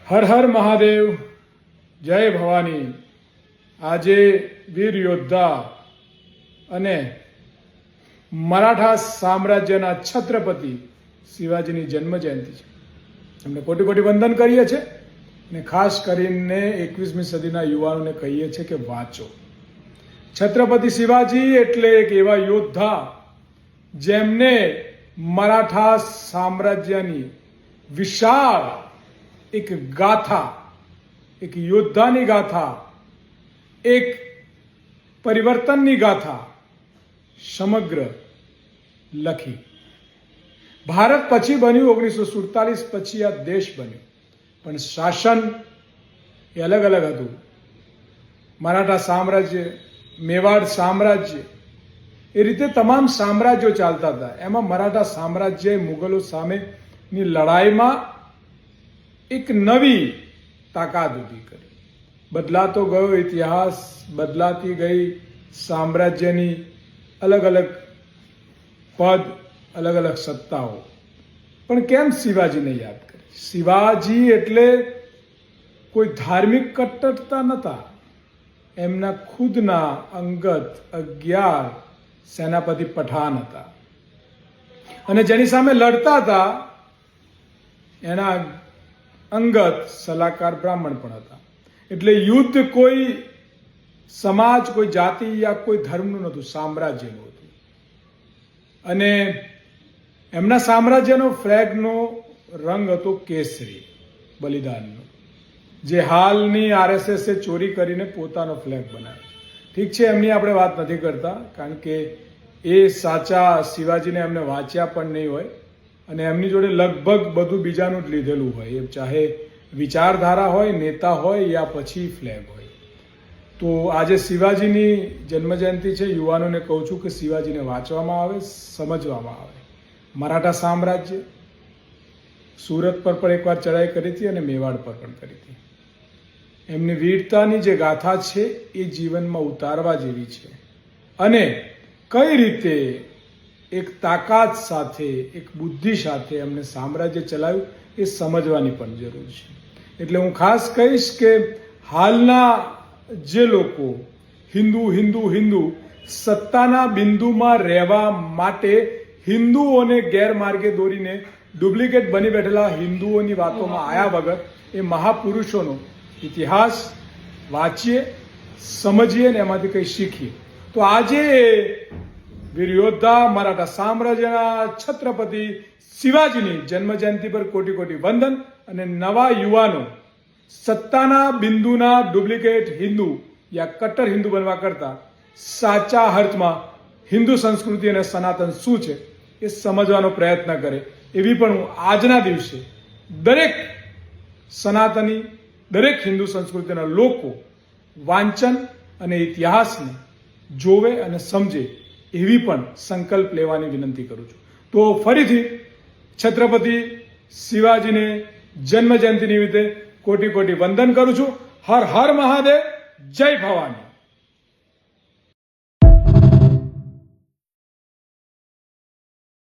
હર હર મહાદેવ, જય ભવાની। આજે વીર યોદ્ધા અને મરાઠા સામ્રાજ્યના છત્રપતિ શિવાજીની જન્મ જયંતિ છે। એમને કોટી કોટી વંદન કરીએ છીએ અને ખાસ કરીને 21મી સદીના યુવાનોને કહીએ છીએ કે વાંચો। છત્રપતિ શિવાજી એટલે એક એવા યોદ્ધા જેમને મરાઠા સામ્રાજ્યની વિશાળ એક ગાથા, એક યોદ્ધાની ગાથા, એક પરિવર્તનની ગાથા સમગ્ર લખી। ભારત પછી બન્યું, 1947 પછી આ દેશ બન્યો, પણ શાસન એ અલગ અલગ હતું। મરાઠા સામ્રાજ્ય, મેવાડ સામ્રાજ્ય, એ રીતે તમામ સામ્રાજ્યો ચાલતા હતા। એમાં મરાઠા સામ્રાજ્યએ મુગલો સામેની લડાઈમાં એક નવી તાકાત ઊભી કરી। બદલાતો ગયો ઇતિહાસ, બદલાતી ગઈ સામ્રાજ્યની અલગ અલગ પદ, અલગ અલગ સત્તાઓ, પણ કેમ શિવાજીને યાદ કરી? શિવાજી એટલે કોઈ ધાર્મિક કટ્ટરતા નહોતા, એમના ખુદના અંગત 11 સેનાપતિ પઠાણ હતા અને જેની સામે લડતા હતા એના અંગત સલાહકાર બ્રાહ્મણ પણ હતા। એટલે યુદ્ધ કોઈ સમાજ, કોઈ જાતિ યા કોઈ ધર્મનું નહોતું, સામ્રાજ્યનું હતું। અને એમના સામ્રાજ્યનો ફ્લેગનો રંગ હતો કેસરી, બલિદાનનો, જે હાલની આરએસએસે ચોરી કરીને પોતાનો ફ્લેગ બનાવ્યો। ઠીક છે, એમની આપણે વાત નથી કરતા, કારણ કે એ સાચા શિવાજીને એમને વાંચ્યા પણ નહીં હોય અને એમની જોડે લગભગ બધું બીજાનું જ લીધેલું હોય, એ ચાહે વિચારધારા હોય, નેતા હોય યા પછી ફ્લેગ હોય। તો આજે શિવાજીની જન્મજયંતિ છે। યુવાનોને કહું છું કે શિવાજીને વાંચવામાં આવે, સમજવામાં આવે। મરાઠા સામ્રાજ્ય સુરત પર પણ એકવાર ચડાઈ કરી હતી અને મેવાડ પર પણ કરી હતી। એમની વીરતાની જે ગાથા છે એ જીવનમાં ઉતારવા જેવી છે અને કઈ રીતે એક તાકાત સાથે, એક બુદ્ધિ સાથે એમને સામ્રાજ્ય ચલાવ્યું એ સમજવાની પણ જરૂર છે। એટલે હું ખાસ કહીશ કે હાલના જે લોકો હિન્દુ હિન્દુ હિન્દુ સત્તાના બિંદુમાં રહેવા માટે હિન્દુઓને ગેરમાર્ગે દોરીને ડુપ્લિકેટ બની બેઠેલા હિન્દુઓની વાતોમાં આવ્યા વગર એ મહાપુરુષોનો ઇતિહાસ વાંચીએ, સમજીએ ને એમાંથી કંઈ શીખીએ। તો આજે વીર યોદ્ધા મરાઠા સામ્રાજ્યના છત્રપતિ શિવાજીની જન્મજયંતિ પર કોટી કોટી વંદન। અને નવા યુવાનો સત્તાના બિંદુના ડુપ્લિકેટ હિન્દુ યા કટ્ટર હિન્દુ બનવા કરતા સાચા અર્થમાં હિન્દુ સંસ્કૃતિ અને સનાતન શું છે એ સમજવાનો પ્રયત્ન કરે, એવી પણ હું આજના દિવસે દરેક સનાતની, દરેક હિન્દુ સંસ્કૃતિના લોકો વાંચન અને ઇતિહાસને જોવે અને સમજે એવી પણ સંકલ્પ લેવાની વિનંતી કરું છું। તો ફરીથી છત્રપતિ શિવાજીને જન્મજયંતિ નિમિત્તે કોટી કોટી વંદન કરું છું। હર હર મહાદેવ, જય ભવાની।